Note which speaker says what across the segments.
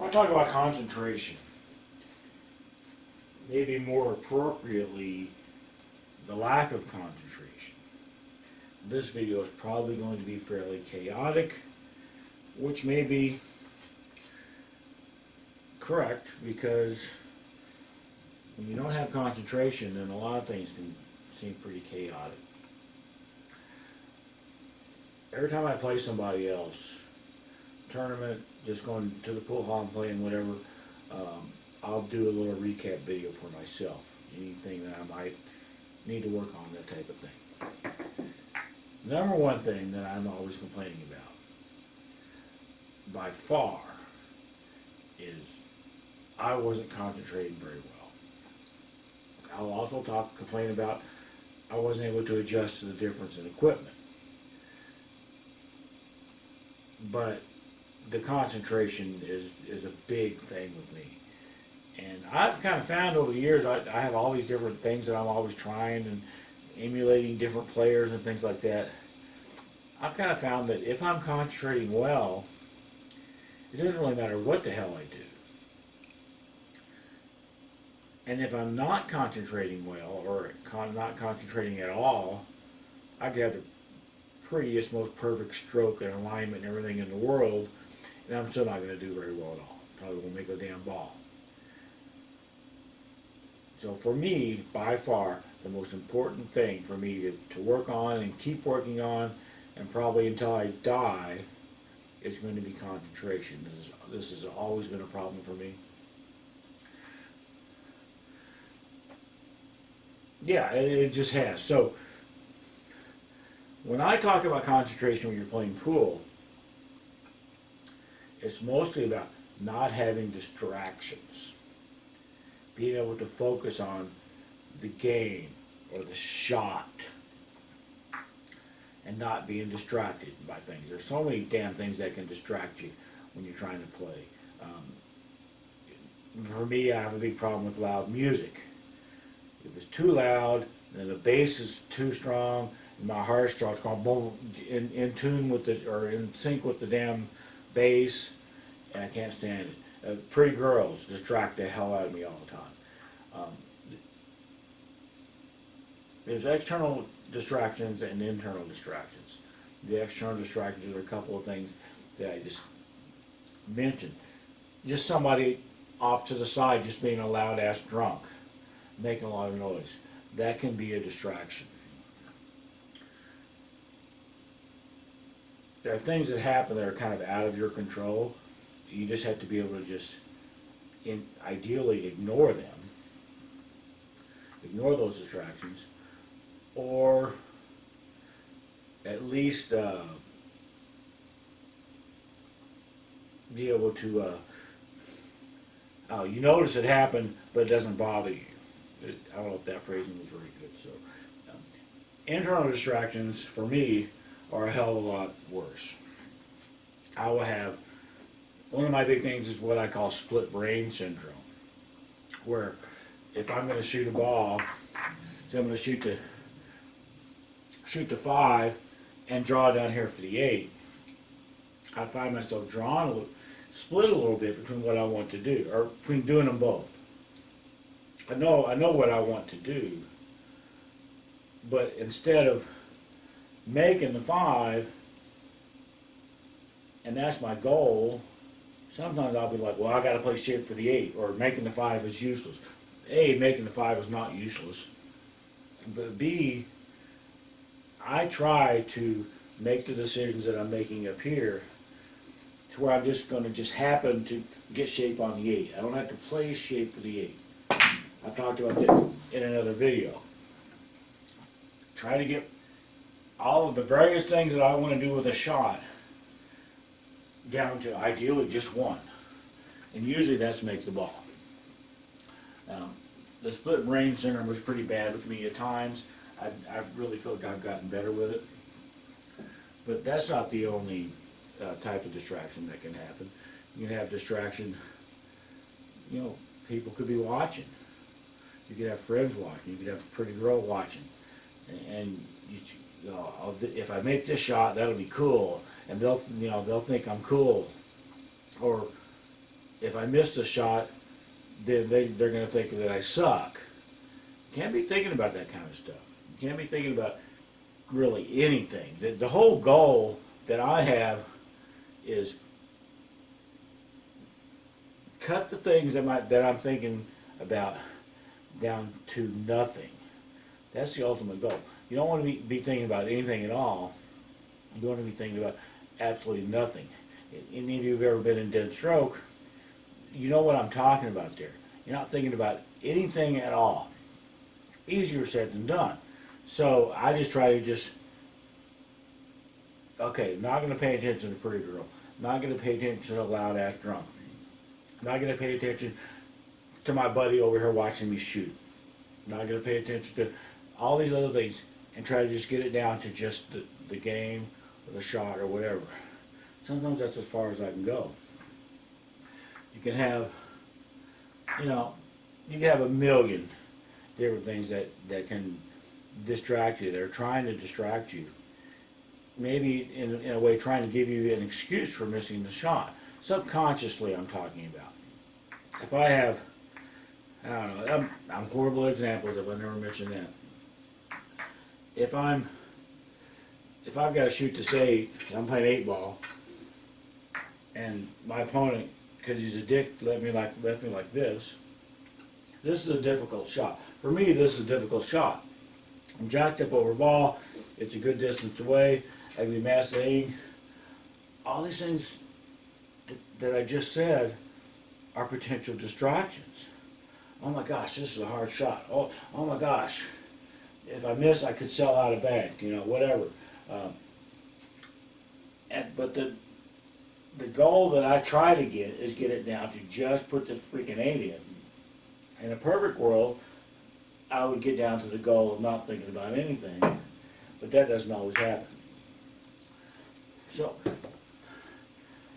Speaker 1: I talk about concentration, maybe more appropriately, the lack of concentration. This video is probably going to be fairly chaotic, which may be correct, because when you don't have concentration, then a lot of things can seem pretty chaotic. Every time I play somebody else, tournament, just going to the pool hall and playing whatever, I'll do a little recap video for myself. Anything that I might need to work on, that type of thing. Number one thing that I'm always complaining about, by far, is I wasn't concentrating very well. I'll also complain about I wasn't able to adjust to the difference in equipment. But the concentration is a big thing with me. And I've kind of found over the years, I have all these different things that I'm always trying and emulating different players and things like that. I've kind of found that if I'm concentrating well, it doesn't really matter what the hell I do. And if I'm not concentrating well, or not concentrating at all, I could have the prettiest, most perfect stroke and alignment and everything in the world, and I'm still not going to do very well at all. Probably won't make a damn ball. So for me, by far, the most important thing for me to work on and keep working on, and probably until I die, is going to be concentration. This has always been a problem for me. Yeah, it just has. So when I talk about concentration when you're playing pool, it's mostly about not having distractions. Being able to focus on the game or the shot and not being distracted by things. There's so many damn things that can distract you when you're trying to play. For me, I have a big problem with loud music. If it's too loud, and the bass is too strong, and my heart starts going boom, in tune with the, or in sync with the damn bass, and I can't stand it. Pretty girls distract the hell out of me all the time. There's external distractions and internal distractions. The external distractions are a couple of things that I just mentioned. Just somebody off to the side just being a loud ass drunk, making a lot of noise. That can be a distraction. There are things that happen that are kind of out of your control. You just have to be able to just ideally ignore them. Ignore those distractions. Or at least be able to, you notice it happened, but it doesn't bother you. I don't know if that phrasing was very good. So, internal distractions for me are a hell of a lot worse. I will have, one of my big things is what I call split brain syndrome, where if I'm going to shoot a ball, so I'm going to shoot the 5 and draw down here for the 8, I find myself split a little bit between what I want to do, or between doing them both. I know what I want to do, but instead of making the 5, and that's my goal, sometimes I'll be like, well, I got to play shape for the 8, or making the 5 is useless. A, making the 5 is not useless, but B, I try to make the decisions that I'm making up here to where I'm just going to happen to get shape on the 8. I don't have to play shape for the 8. I've talked about that in another video. Try to get all of the various things that I want to do with a shot down to ideally just one. And usually that's makes the ball. The split brain syndrome was pretty bad with me at times. I really feel like I've gotten better with it. But that's not the only type of distraction that can happen. You can have distraction, people could be watching. You could have friends watching. You could have a pretty girl watching. And if I make this shot, that'll be cool. And they'll think I'm cool. Or if I miss the shot, then they're going to think that I suck. You can't be thinking about that kind of stuff. You can't be thinking about really anything. The whole goal that I have is cut the things that I'm thinking about down to nothing. That's the ultimate goal. You don't want to be thinking about anything at all. You don't want to be thinking about absolutely nothing. Any of you who've ever been in dead stroke, you know what I'm talking about there. You're not thinking about anything at all. Easier said than done. So I just try to okay, not going to pay attention to the pretty girl. Not going to pay attention to the loud ass drunk. Not going to pay attention to my buddy over here watching me shoot. Not going to pay attention to all these other things and try to just get it down to just the game or the shot or whatever. Sometimes that's as far as I can go. You can have, you know, you can have a million different things that can distract you. They're trying to distract you. Maybe in a way trying to give you an excuse for missing the shot. Subconsciously I'm talking about. If I have, I don't know, I'm horrible at examples if I never mention that. If I've got to shoot this 8, I'm playing 8 ball, and my opponent, because he's a dick, left me like this. This is a difficult shot. For me, this is a difficult shot. I'm jacked up over ball. It's a good distance away. I can be massing. All these things that I just said are potential distractions. Oh my gosh, this is a hard shot. Oh my gosh, if I miss, I could sell out a bank. You know, whatever. But the goal that I try to get is get it down to just put the freaking 8 in. In a perfect world, I would get down to the goal of not thinking about anything, but that doesn't always happen. So,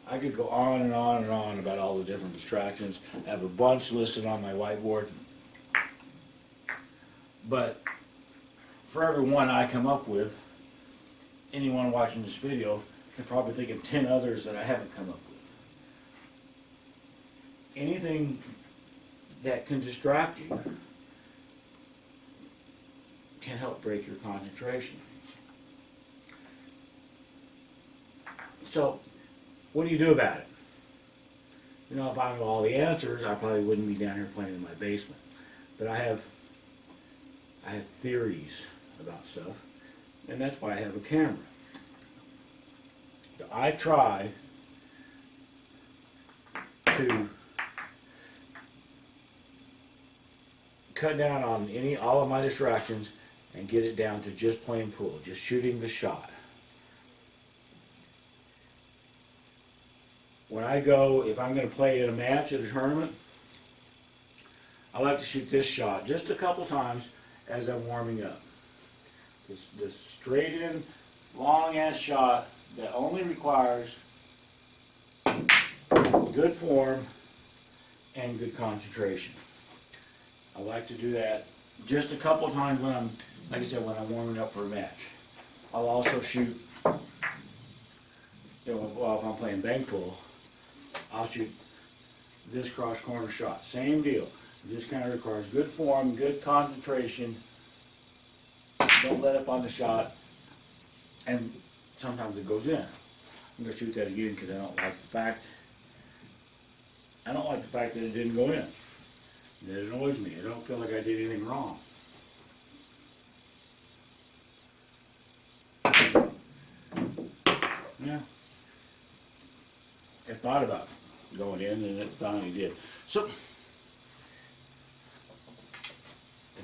Speaker 1: I could go on and on and on about all the different distractions. I have a bunch listed on my whiteboard. But for every one I come up with, anyone watching this video can probably think of 10 others that I haven't come up with. Anything that can distract you can help break your concentration. So, what do you do about it? You know, if I knew all the answers, I probably wouldn't be down here playing in my basement. But I have theories about stuff, and that's why I have a camera. So I try to cut down on all of my distractions and get it down to just playing pool, just shooting the shot. When I go, if I'm going to play in a match at a tournament, I like to shoot this shot just a couple times as I'm warming up. This straight in, long ass shot that only requires good form and good concentration. I like to do that just a couple of times when like I said, when I'm warming up for a match. I'll also shoot, well, if I'm playing bank pool, I'll shoot this cross corner shot. Same deal. This kind of requires good form, good concentration. Don't let up on the shot. And sometimes it goes in. I'm going to shoot that again because I don't like the fact that it didn't go in. That annoys me. I don't feel like I did anything wrong. Yeah. I thought about going in and it finally did. So, if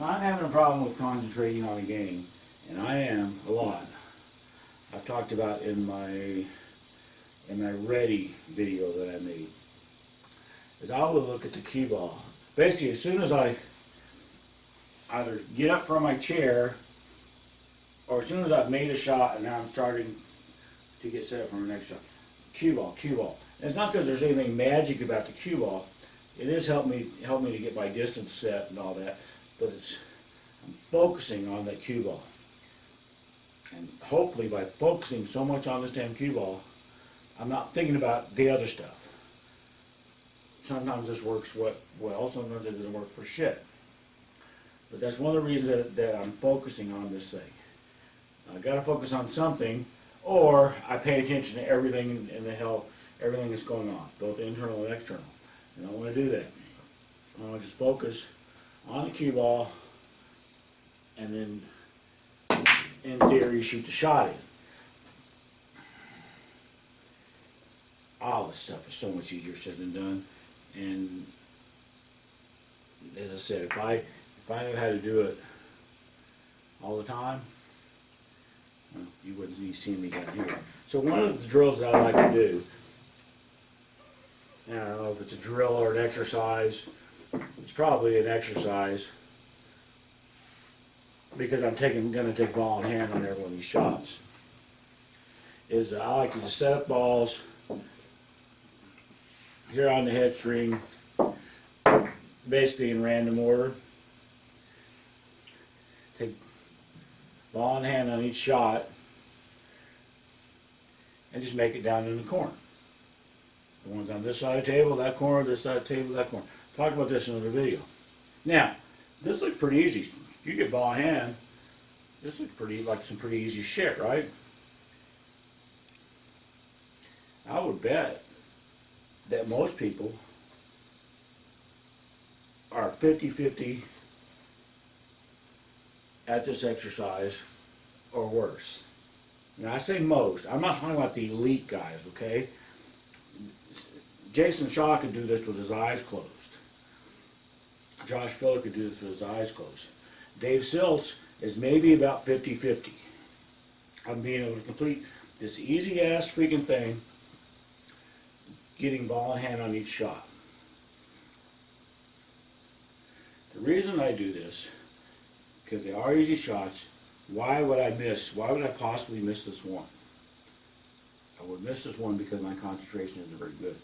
Speaker 1: I'm having a problem with concentrating on a game, and I am a lot, I've talked about in my ready video that I made, is I will look at the cue ball. Basically, as soon as I either get up from my chair, or as soon as I've made a shot and now I'm starting to get set up for my next shot, cue ball, cue ball. And it's not because there's anything magic about the cue ball. It is helped me to get my distance set and all that, but I'm focusing on that cue ball. And hopefully by focusing so much on this damn cue ball, I'm not thinking about the other stuff. sometimes this works well, sometimes it doesn't work for shit. But that's one of the reasons that I'm focusing on this thing. I gotta focus on something, or I pay attention to everything in the hell, everything that's going on, both internal and external. And I wanna do that. I wanna just focus on the cue ball, and then, in theory, shoot the shot in. All this stuff is so much easier said than done. And as I said, if I knew how to do it all the time, well, you wouldn't be seeing me down here. So one of the drills that I like to do, and I don't know if it's a drill or an exercise, it's probably an exercise, because I'm going to take ball in hand on every one of these shots, is I like to just set up balls here on the head string, basically in random order. Take ball in hand on each shot, and just make it down in the corner. The ones on this side of the table, that corner, this side of the table, that corner. Talk about this in another video. Now, this looks pretty easy. You get ball in hand, this looks pretty like some pretty easy shit, right? I would bet that most people are 50-50 at this exercise or worse. Now I say most, I'm not talking about the elite guys, okay? Jason Shaw could do this with his eyes closed. Josh Filler could do this with his eyes closed. Dave Siltz is maybe about 50-50 on being able to complete this easy ass freaking thing, getting ball in hand on each shot. The reason I do this, because they are easy shots, why would I possibly miss this one? I would miss this one because my concentration isn't very good.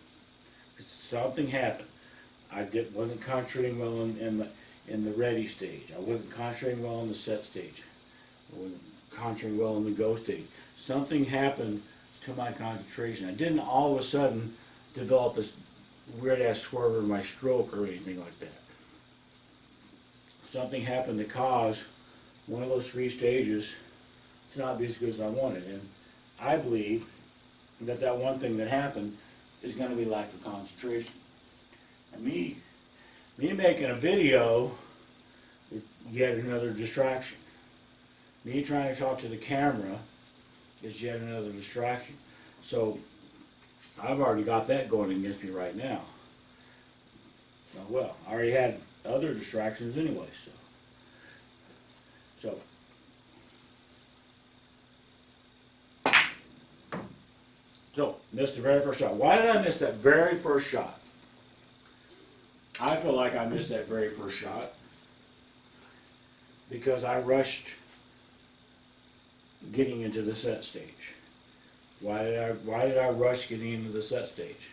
Speaker 1: Something happened. I wasn't concentrating well in the ready stage. I wasn't concentrating well in the set stage. I wasn't concentrating well in the go stage. Something happened to my concentration. I didn't all of a sudden develop this weird ass swerve in my stroke or anything like that. Something happened to cause one of those three stages to not be as good as I wanted. And I believe that one thing that happened is going to be lack of concentration. And me making a video is yet another distraction. Me trying to talk to the camera is yet another distraction. So I've already got that going against me right now. Well, I already had other distractions anyway, So missed the very first shot. Why did I miss that very first shot? I feel like I missed that very first shot because I rushed getting into the set stage. Why did I rush getting into the set stage?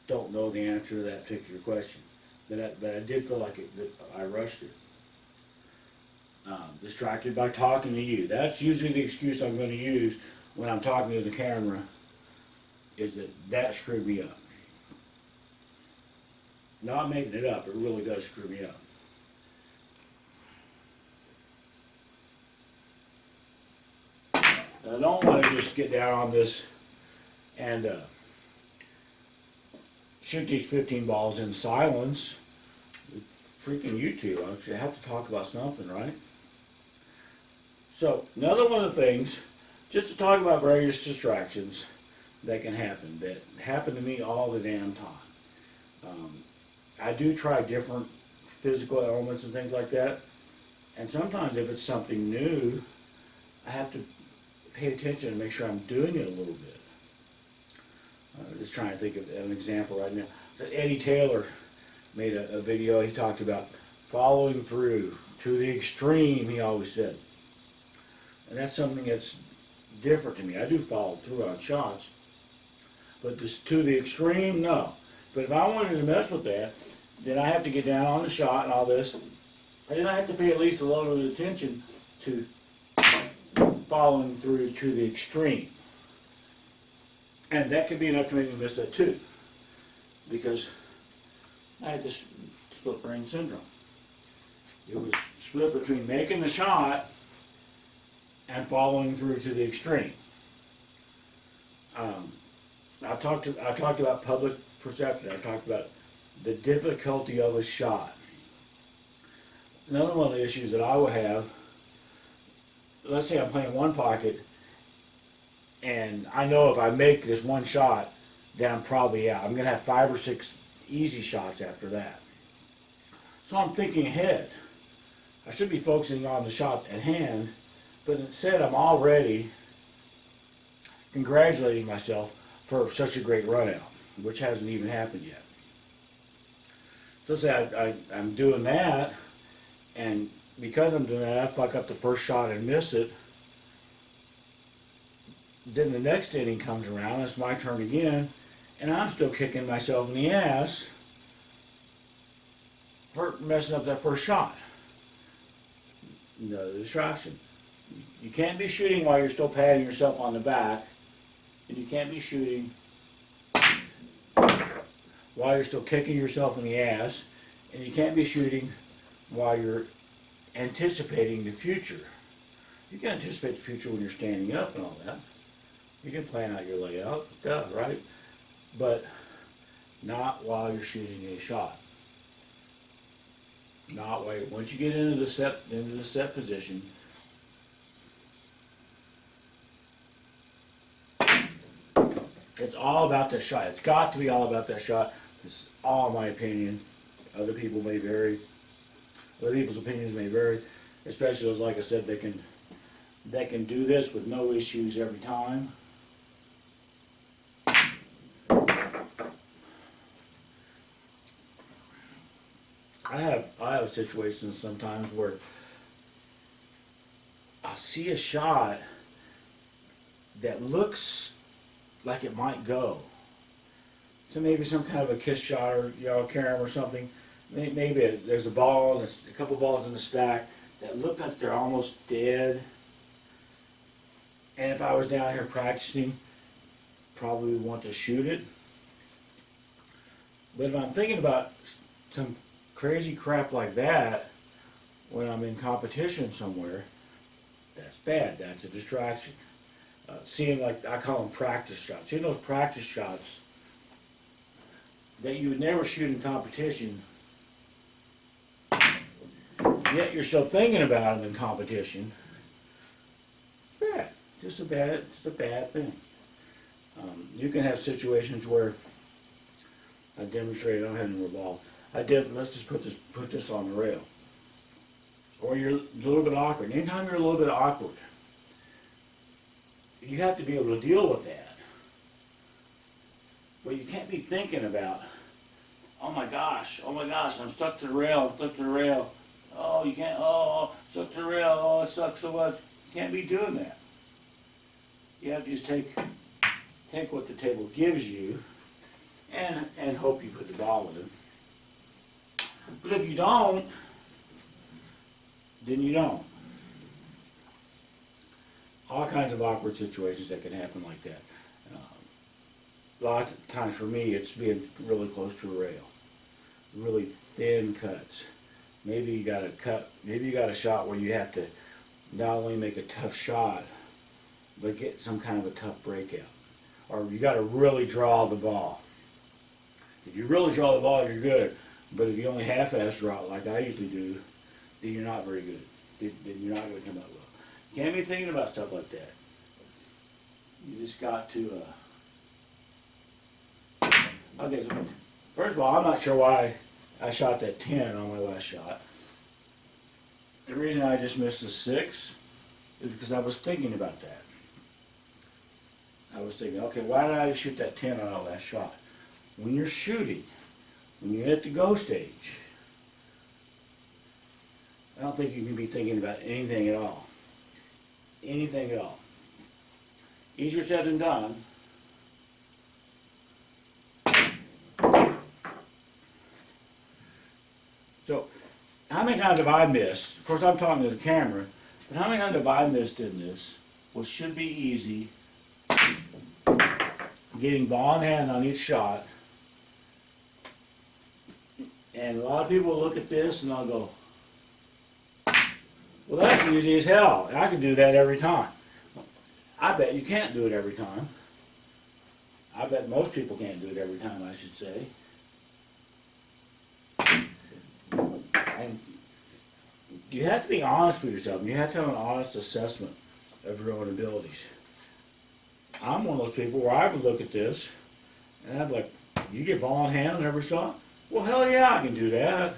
Speaker 1: Don't know the answer to that particular question. But I did feel like that I rushed it. Distracted by talking to you. That's usually the excuse I'm going to use when I'm talking to the camera, is that screwed me up. Not making it up, it really does screw me up. I don't want to just get down on this and shoot these 15 balls in silence. Freaking YouTube, I have to talk about something, right? So, another one of the things, just to talk about various distractions that can happen, that happen to me all the damn time. I do try different physical elements and things like that, and sometimes if it's something new, I have to pay attention and make sure I'm doing it a little bit. Just trying to think of an example right now. So Eddie Taylor made a video. He talked about following through to the extreme, he always said. And that's something that's different to me. I do follow through on shots, but this to the extreme, no. But if I wanted to mess with that, then I have to get down on the shot and all this, and then I have to pay at least a little bit of attention to following through to the extreme. And that could be enough to make me miss that too. Because I had this split brain syndrome. It was split between making the shot and following through to the extreme. I talked about public perception. I talked about the difficulty of a shot. Another one of the issues that I will have, let's say I'm playing one pocket, and I know if I make this one shot, then I'm probably out. I'm going to have 5 or 6 easy shots after that. So I'm thinking ahead. I should be focusing on the shot at hand, but instead I'm already congratulating myself for such a great run out, which hasn't even happened yet. So say I'm doing that, and because I'm doing that, I fuck up the first shot and miss it. Then the next inning comes around, it's my turn again, and I'm still kicking myself in the ass for messing up that first shot. Another distraction. You can't be shooting while you're still patting yourself on the back, and you can't be shooting while you're still kicking yourself in the ass, and you can't be shooting while you're anticipating the future. You can anticipate the future when you're standing up and all that. You can plan out your layout, stuff, right? But not while you're shooting a shot. Not while, once you get into the set position, it's all about that shot. It's got to be all about that shot. It's all my opinion. Other people may vary. Other people's opinions may vary, especially those, like I said, they can do this with no issues every time. I have situations sometimes where I'll see a shot that looks like it might go. So maybe some kind of a kiss shot or carom or something. Maybe there's a ball, and a couple balls in the stack that look like they're almost dead. And if I was down here practicing, probably would want to shoot it. But if I'm thinking about some crazy crap like that when I'm in competition somewhere, that's bad. That's a distraction. Seeing, like, I call them practice shots. Seeing those practice shots that you would never shoot in competition, yet you're still thinking about them in competition. It's bad. Just a bad thing. You can have situations where I demonstrated. I don't have any more ball. Let's just put this on the rail. Or you're a little bit awkward. Anytime you're a little bit awkward, you have to be able to deal with that. But you can't be thinking about, oh my gosh, I'm stuck to the rail, oh, you can't, stuck to the rail, oh, it sucks so much. You can't be doing that. You have to just take what the table gives you and hope you put the ball in. But if you don't, then you don't. All kinds of awkward situations that can happen like that. Lots of times for me, it's being really close to a rail. Really thin cuts. Maybe you got a shot where you have to not only make a tough shot, but get some kind of a tough breakout. Or you got to really draw the ball. If you really draw the ball, you're good. But if you only half-ass draw it, like I usually do, then you're not very good. Then you're not going to come out well. You can't be thinking about stuff like that. You just got to... Okay, so first of all, I'm not sure why I shot that 10 on my last shot. The reason I just missed a 6 is because I was thinking about that. I was thinking, okay, why did I shoot that 10 on our last shot? When you're shooting, when you're at the go stage, I don't think you can be thinking about anything at all. Anything at all. Easier said than done. So, how many times have I missed? Of course, I'm talking to the camera, but how many times have I missed in this, what should be easy, getting ball in hand on each shot, And a lot of people will look at this and they'll go, well, that's easy as hell. I can do that every time. I bet you can't do it every time. I bet most people can't do it every time, I should say. And you have to be honest with yourself. And you have to have an honest assessment of your own abilities. I'm one of those people where I would look at this and I'd be like, you get ball in hand on every shot? Well, hell yeah, I can do that.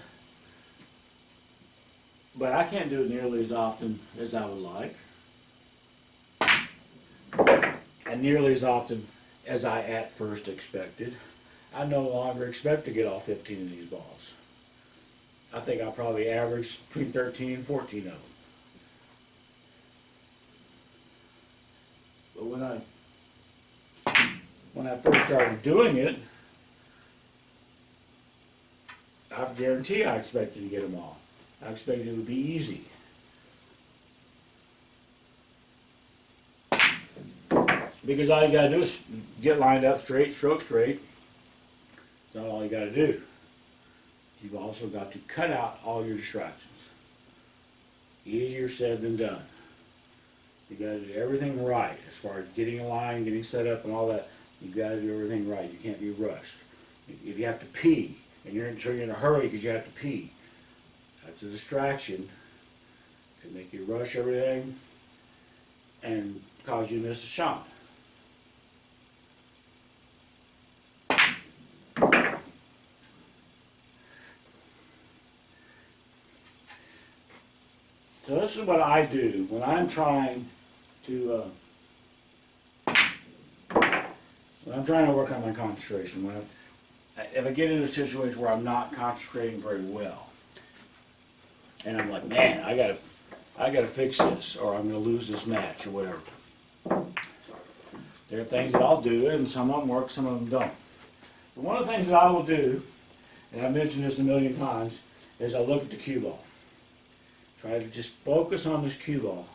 Speaker 1: But I can't do it nearly as often as I would like. And nearly as often as I at first expected. I no longer expect to get all 15 of these balls. I think I'll probably average between 13 and 14 of them. But when I first started doing it, I guarantee I expected to get them all. I expected it would be easy. Because all you gotta do is get lined up straight, stroke straight. That's not all you gotta do. You've also got to cut out all your distractions. Easier said than done. You gotta do everything right as far as getting a line, getting set up and all that. You gotta do everything right. You can't be rushed. If you have to pee, and you're in a hurry because you have to pee, that's a distraction. Can make you rush everything and cause you to miss a shot. So this is what I do when I'm trying to work on my concentration. If I get in a situation where I'm not concentrating very well, and I'm like, man, I gotta fix this, or I'm gonna lose this match, or whatever. There are things that I'll do, and some of them work, some of them don't. But one of the things that I will do, and I've mentioned this a million times, is I look at the cue ball. Try to just focus on this cue ball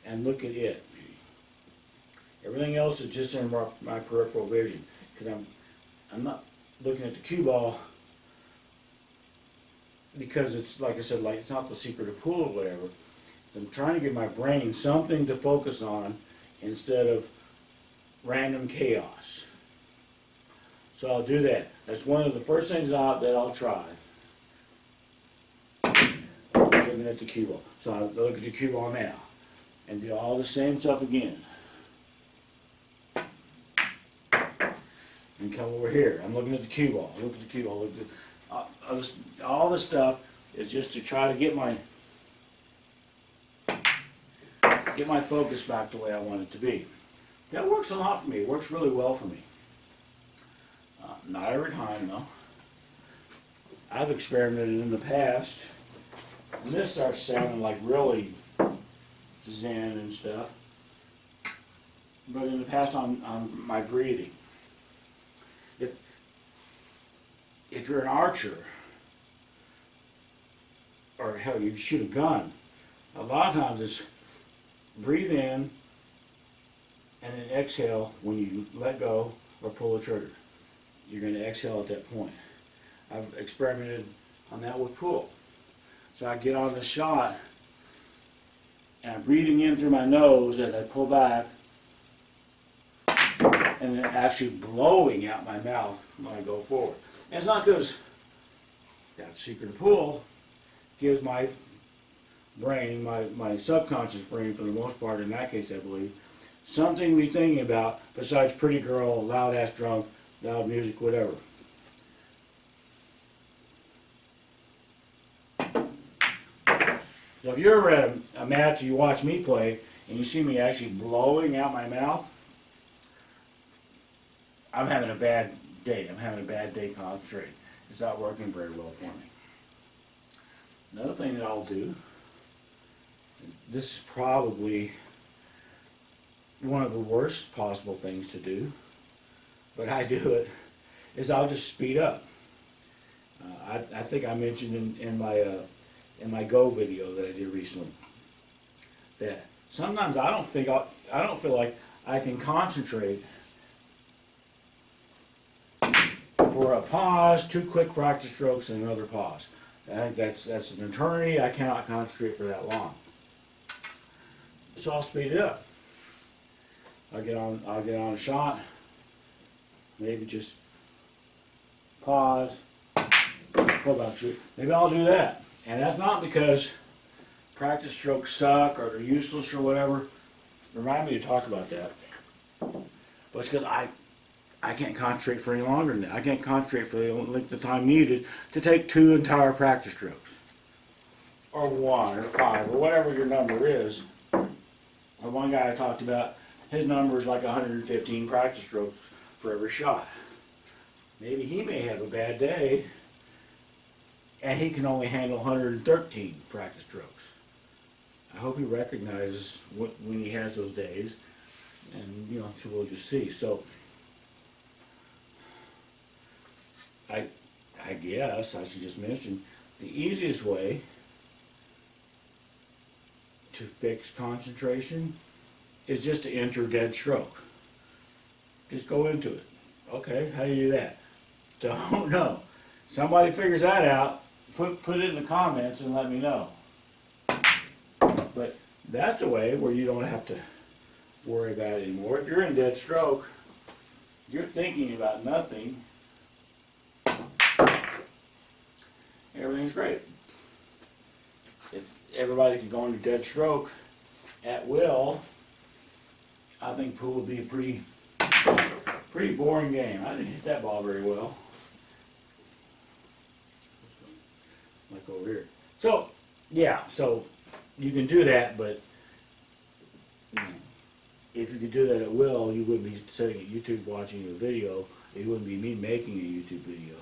Speaker 1: and look at it. Everything else is just in my peripheral vision, because I'm not looking at the cue ball because it's, like I said, like it's not the secret of pool or whatever. I'm trying to give my brain something to focus on instead of random chaos. So I'll do that. That's one of the first things that I'll try. Looking at the cue ball. So I'll look at the cue ball now and do all the same stuff again. And come over here. I'm looking at the cue ball. Look at the cue ball. Look at all this stuff is just to try to get my focus back the way I want it to be. That works a lot for me. It works really well for me. Not every time, though. I've experimented in the past, and this starts sounding like really zen and stuff. But in the past, on my breathing. If you're an archer, or hell, you shoot a gun, a lot of times it's breathe in and then exhale when you let go or pull the trigger. You're going to exhale at that point. I've experimented on that with pool. So I get on the shot and I'm breathing in through my nose as I pull back, and then actually blowing out my mouth when I go forward. And it's not because that secret of pool gives my brain, my subconscious brain for the most part, in that case I believe, something to be thinking about besides pretty girl, loud ass drunk, loud music, whatever. So if you're ever at a match and you watch me play and you see me actually blowing out my mouth, I'm having a bad day. I'm having a bad day concentrating. It's not working very well for me. Another thing that I'll do, this is probably one of the worst possible things to do, but I do it, is I'll just speed up. I think I mentioned in my Go video that I did recently that sometimes I don't feel like I can concentrate for a pause, 2 quick practice strokes, and another pause. I think that's an eternity. I cannot concentrate for that long. So I'll speed it up. I'll get on a shot. Maybe just pause. Pull back shoot. Maybe I'll do that. And that's not because practice strokes suck or they're useless or whatever. Remind me to talk about that. But it's because I can't concentrate for any longer than that. I can't concentrate for the length of time needed to take 2 entire practice strokes. Or 1 or 5 or whatever your number is. The one guy I talked about, his number is like 115 practice strokes for every shot. Maybe he may have a bad day and he can only handle 113 practice strokes. I hope he recognizes when he has those days, and so we'll just see. So I guess I should just mention the easiest way to fix concentration is just to enter dead stroke. Just go into it. Okay, how do you do that? Don't know. Somebody figures that out, put it in the comments and let me know. But that's a way where you don't have to worry about it anymore. If you're in dead stroke, you're thinking about nothing. Everything's great. If everybody could go into dead stroke at will, I think pool would be a pretty boring game. I didn't hit that ball very well. Like over here. So, yeah, so you can do that, but if you could do that at will, you wouldn't be sitting at YouTube watching a video. It wouldn't be me making a YouTube video.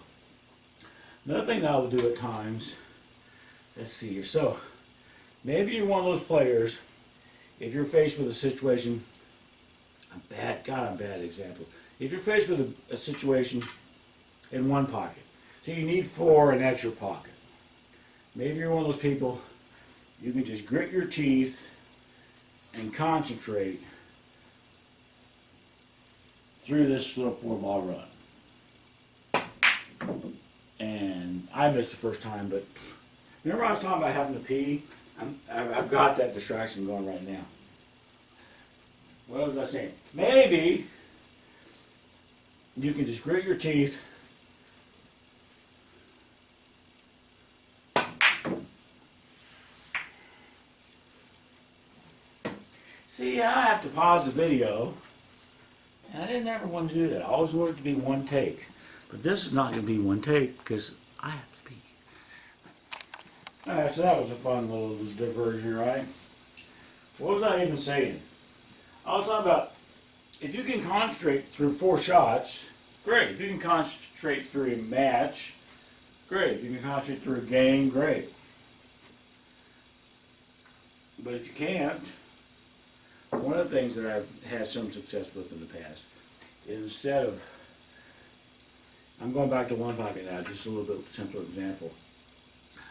Speaker 1: Another thing that I will do at times, let's see here. So, maybe you're one of those players, if you're faced with a situation, I'm a bad example. If you're faced with a situation in one pocket, so you need 4 and that's your pocket. Maybe you're one of those people, you can just grit your teeth and concentrate through this little 4-ball run. And I missed the first time, but remember I was talking about having to pee? I've got that distraction going right now. What was I saying? Maybe you can just grit your teeth See, I have to pause the video, and I didn't ever want to do that. I always wanted it to be one take. But this is not going to be one take because I have to pee. Alright, so that was a fun little diversion, right? What was I even saying? I was talking about if you can concentrate through 4 shots, great. If you can concentrate through a match, great. If you can concentrate through a game, great. But if you can't, one of the things that I've had some success with in the past is instead of, I'm going back to one pocket now, just a little bit simpler example.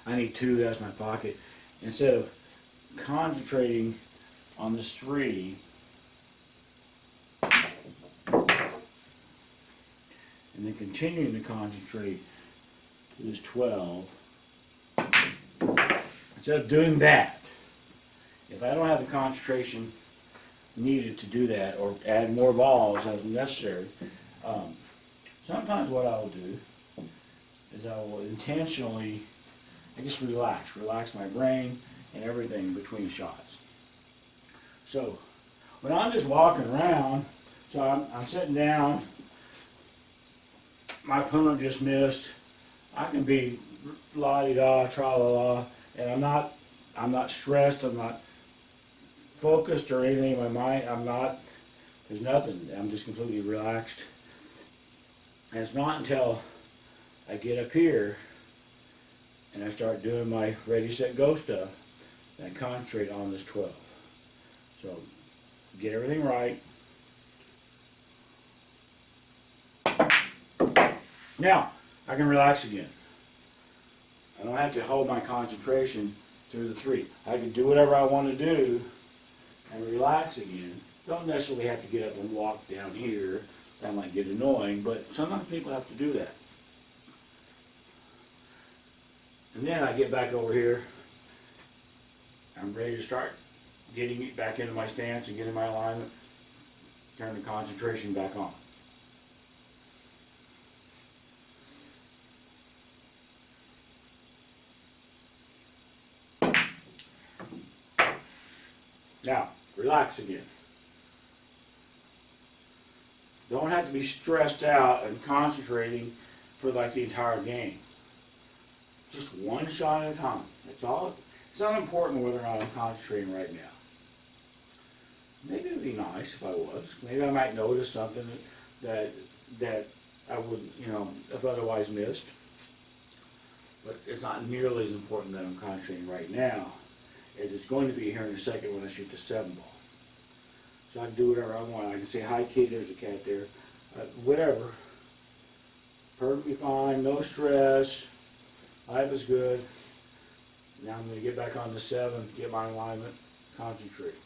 Speaker 1: I need 2, that's my pocket. Instead of concentrating on this 3, and then continuing to concentrate to this 12, instead of doing that, if I don't have the concentration needed to do that or add more balls as necessary, sometimes what I will do is I will intentionally, I just relax my brain and everything between shots. So when I'm just walking around, so I'm sitting down, my opponent just missed, I can be la-di-da, tra-la-la, and I'm not stressed, I'm not focused or anything in my mind, there's nothing, I'm just completely relaxed. And it's not until I get up here and I start doing my ready, set, go stuff that I concentrate on this 12. So, get everything right. Now, I can relax again. I don't have to hold my concentration through the 3. I can do whatever I want to do and relax again. Don't necessarily have to get up and walk down here. That might get annoying, but sometimes people have to do that. And then I get back over here. I'm ready to start getting it back into my stance and getting my alignment. Turn the concentration back on. Now, relax again. Don't have to be stressed out and concentrating for like the entire game. Just one shot at a time. That's all. It's not important whether or not I'm concentrating right now. Maybe it would be nice if I was. Maybe I might notice something that I would, have otherwise missed. But it's not nearly as important that I'm concentrating right now as it's going to be here in a second when I shoot the 7 ball. So I can do whatever I want. I can say, hi kid, there's a cat there. Whatever. Perfectly fine, no stress. Life is good. Now I'm going to get back on the 7, get my alignment, concentrate.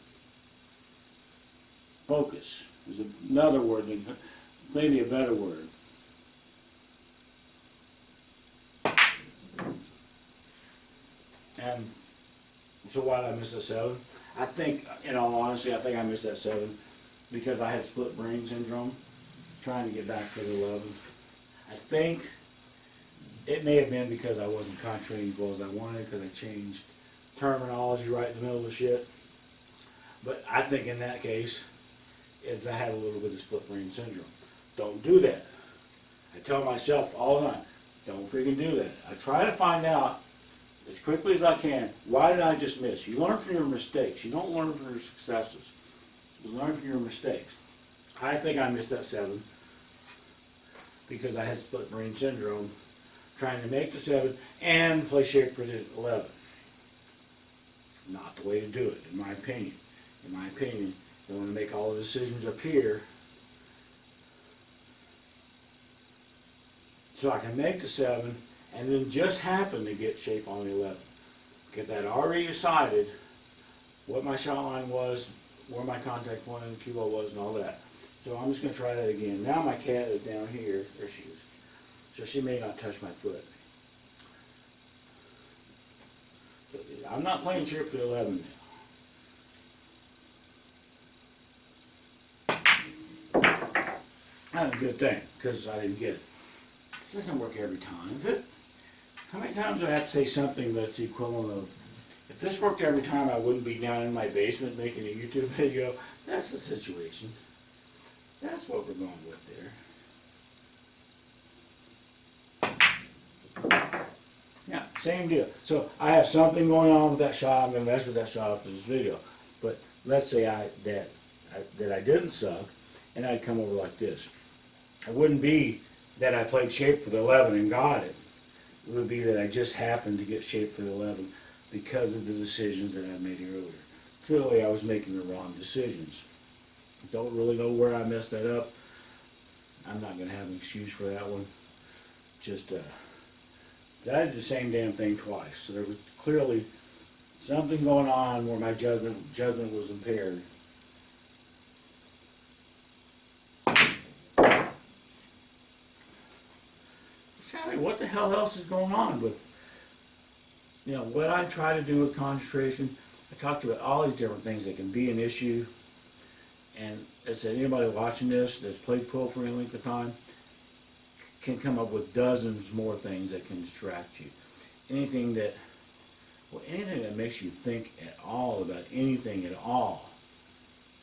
Speaker 1: Focus is another word, maybe a better word. And so why did I miss that 7? I think, in all honesty, I think I missed that 7 because I had split brain syndrome, trying to get back to the 11. I think it may have been because I wasn't concentrating as well as I wanted, because I changed terminology right in the middle of the shit. But I think in that case, I had a little bit of split brain syndrome. Don't do that. I tell myself all the time, don't freaking do that. I try to find out as quickly as I can, why did I just miss? You learn from your mistakes. You don't learn from your successes. You learn from your mistakes. I think I missed that 7 because I had split brain syndrome, trying to make the 7 and play shape for the 11. Not the way to do it, in my opinion. In my opinion, you want to make all the decisions up here so I can make the 7 and then just happen to get shape on the 11. Because I'd already decided what my shot line was, where my contact point and the cue ball was and all that. So I'm just going to try that again. Now my cat is down here. There she is. So she may not touch my foot. But I'm not playing shape for the 11 now. That's a good thing, because I didn't get it. This doesn't work every time. How many times do I have to say something that's the equivalent of, if this worked every time, I wouldn't be down in my basement making a YouTube video? That's the situation. That's what we're going with there. Yeah, same deal. So I have something going on with that shot. I'm going to mess with that shot after this video. But let's say that I didn't suck, and I'd come over like this. It wouldn't be that I played shape for the 11 and got it. It would be that I just happened to get shape for the 11 because of the decisions that I made earlier. Clearly I was making the wrong decisions. Don't really know where I messed that up. I'm not going to have an excuse for that one. Just, I did the same damn thing twice. So there was clearly something going on where my judgment was impaired. Sally, what the hell else is going on with, what I try to do with concentration? I talked about all these different things that can be an issue. And as I said, anybody watching this that's played pool for any length of time can come up with dozens more things that can distract you. Anything that makes you think at all about anything at all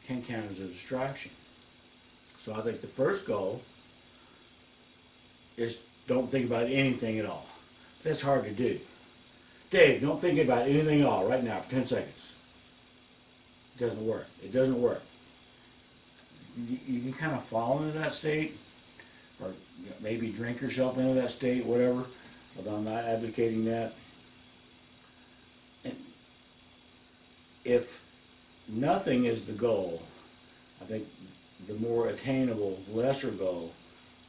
Speaker 1: can count as a distraction. So I think the first goal is don't think about anything at all. That's hard to do. Dave, don't think about anything at all right now for 10 seconds. It doesn't work. It doesn't work. You can kind of fall into that state, or maybe drink yourself into that state, whatever, although I'm not advocating that. And if nothing is the goal, I think the more attainable, lesser goal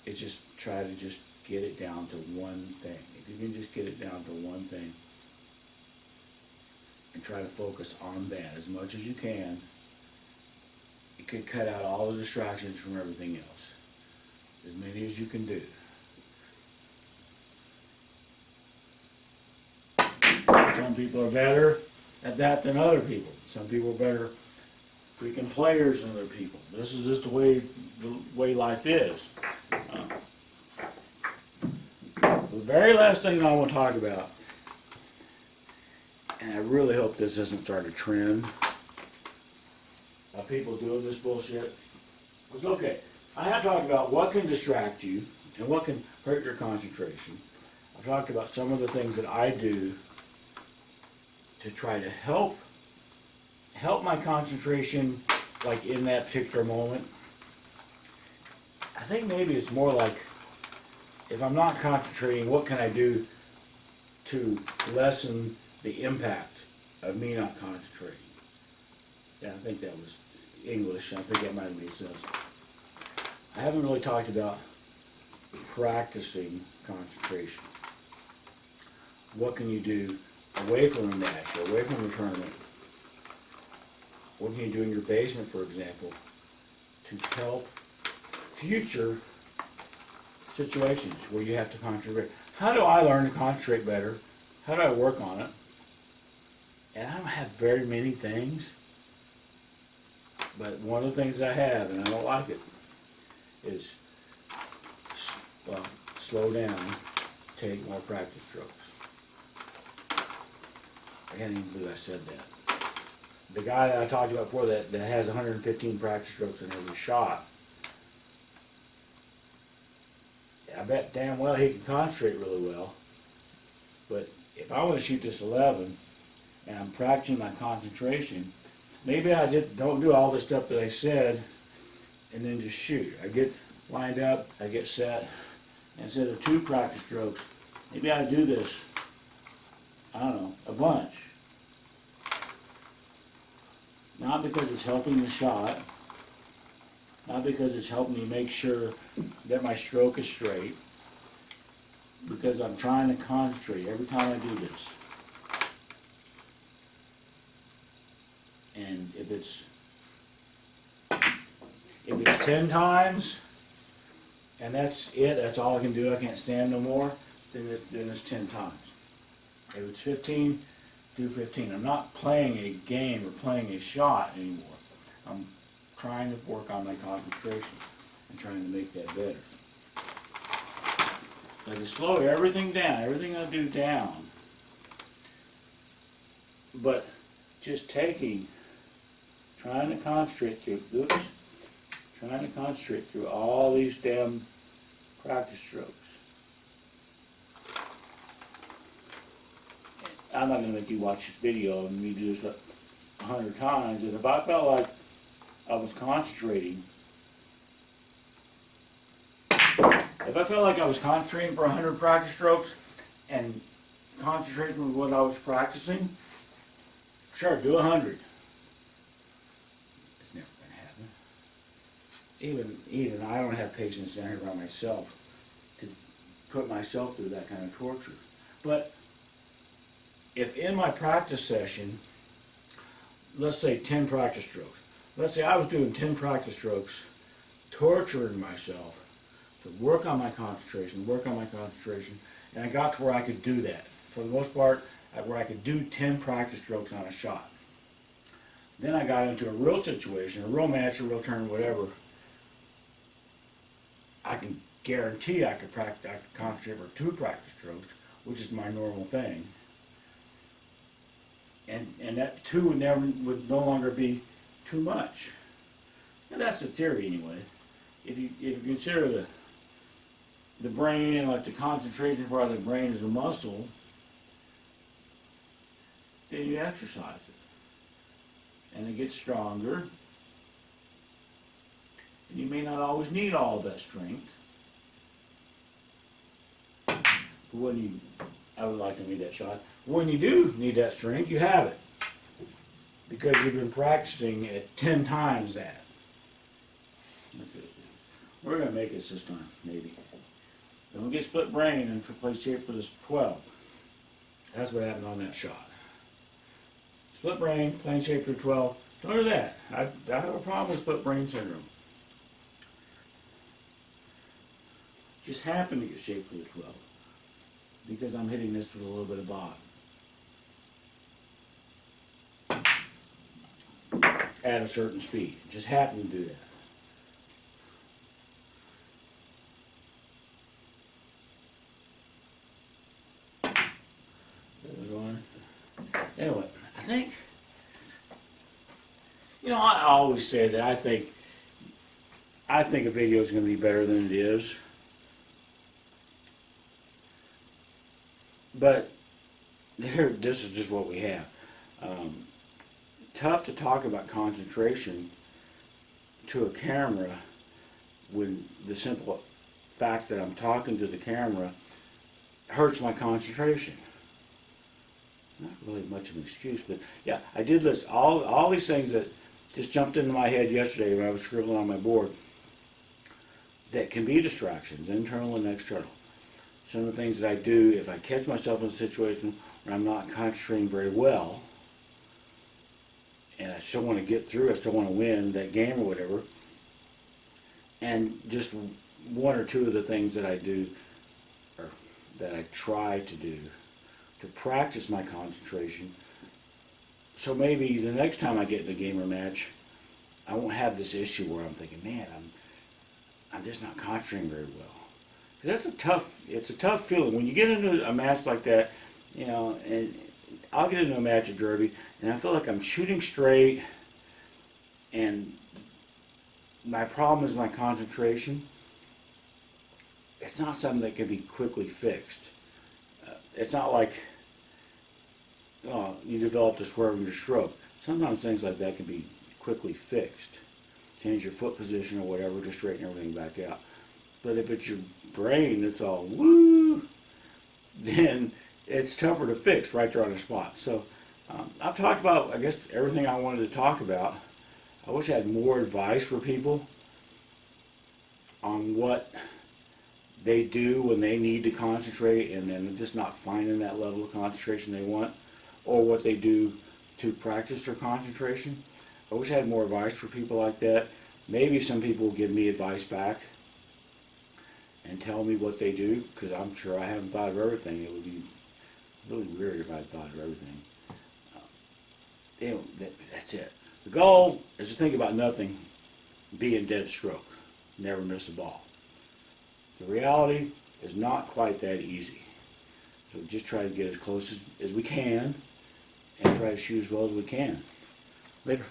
Speaker 1: is just try to just get it down to one thing. If you can just get it down to one thing and try to focus on that as much as you can, it could cut out all the distractions from everything else. As many as you can do. Some people are better at that than other people. Some people are better freaking players than other people. This is just the way life is. The very last thing I want to talk about, and I really hope this doesn't start a trend of people doing this bullshit. It's okay. I have talked about what can distract you and what can hurt your concentration. I've talked about some of the things that I do to try to help my concentration, like in that particular moment. I think maybe it's more like, if I'm not concentrating, what can I do to lessen the impact of me not concentrating? Yeah, I think that was English. I think that might have made sense. I haven't really talked about practicing concentration. What can you do away from a match, or away from a tournament? What can you do in your basement, for example, to help future situations where you have to concentrate? How do I learn to concentrate better? How do I work on it? And I don't have very many things, but one of the things I have, and I don't like it, is, well, slow down, take more practice strokes. I can't even believe I said that. The guy that I talked about before that has 115 practice strokes in every shot, I bet damn well he can concentrate really well. But if I want to shoot this 11 and I'm practicing my concentration, maybe I don't do all this stuff that I said and then just shoot. I get lined up, I get set, and instead of 2 practice strokes, maybe I do this, I don't know, a bunch. Not because it's helping the shot, not because it's helping me make sure that my stroke is straight, because I'm trying to concentrate every time I do this. And if it's 10 times, and that's it, that's all I can do, I can't stand no more, then it's 10 times. If it's 15, do 15. I'm not playing a game or playing a shot anymore. I'm trying to work on my concentration and trying to make that better. I can slow everything down, everything I do down. But just trying to concentrate through all these damn practice strokes. I'm not going to make you watch this video and me do this 100 times. And if I felt like I was concentrating, for 100 practice strokes and concentrating with what I was practicing, sure, do 100. It's never going to happen. Even I don't have patience down here by myself to put myself through that kind of torture. But if in my practice session, let's say 10 practice strokes, let's say I was doing 10 practice strokes, torturing myself to work on my concentration, and I got to where I could do that. For the most part, where I could do 10 practice strokes on a shot. Then I got into a real situation, a real match, a real tournament, whatever. I can guarantee I could concentrate for 2 practice strokes, which is my normal thing. And that 2 would no longer be too much. And that's the theory anyway. If you consider the brain and like the concentration part of the brain is a muscle, then you exercise it. And it gets stronger. And you may not always need all of that strength. But I would like to need that shot. When you do need that strength, you have it. Because you've been practicing at 10 times that. We're going to make it this time, maybe. Don't get split brain and play shape for this 12. That's what happened on that shot. Split brain, playing shape for 12. Don't do that. I have a problem with split brain syndrome. Just happen to get shaped for the 12. Because I'm hitting this with a little bit of bottom. at a certain speed. Just happen to do that. Anyway, I think, I always say that I think a video is going to be better than it is. But this is just what we have. Tough to talk about concentration to a camera when the simple fact that I'm talking to the camera hurts my concentration. Not really much of an excuse, but yeah, I did list all these things that just jumped into my head yesterday when I was scribbling on my board that can be distractions, internal and external. Some of the things that I do, if I catch myself in a situation where I'm not concentrating very well, and I still want to get through, I still want to win that game or whatever, and just one or two of the things that I do, or that I try to do, to practice my concentration, so maybe the next time I get in a game or match, I won't have this issue where I'm thinking, man, I'm just not concentrating very well. Because it's a tough feeling when you get into a match like that, and I'll get into a match at Derby, and I feel like I'm shooting straight, and my problem is my concentration. It's not something that can be quickly fixed. It's not like you develop a swerve in your stroke. Sometimes things like that can be quickly fixed. Change your foot position or whatever to straighten everything back out. But if it's your brain that's all woo, then it's tougher to fix right there on the spot. So I've talked about, I guess, everything I wanted to talk about. I wish I had more advice for people on what they do when they need to concentrate and then just not finding that level of concentration they want, or what they do to practice their concentration. I wish I had more advice for people like that. Maybe some people will give me advice back and tell me what they do, because I'm sure I haven't thought of everything. It would be really weird if I had thought of everything. That's it. The goal is to think about nothing, be in dead stroke, never miss a ball. The reality is not quite that easy. So just try to get as close as we can and try to shoot as well as we can. Later.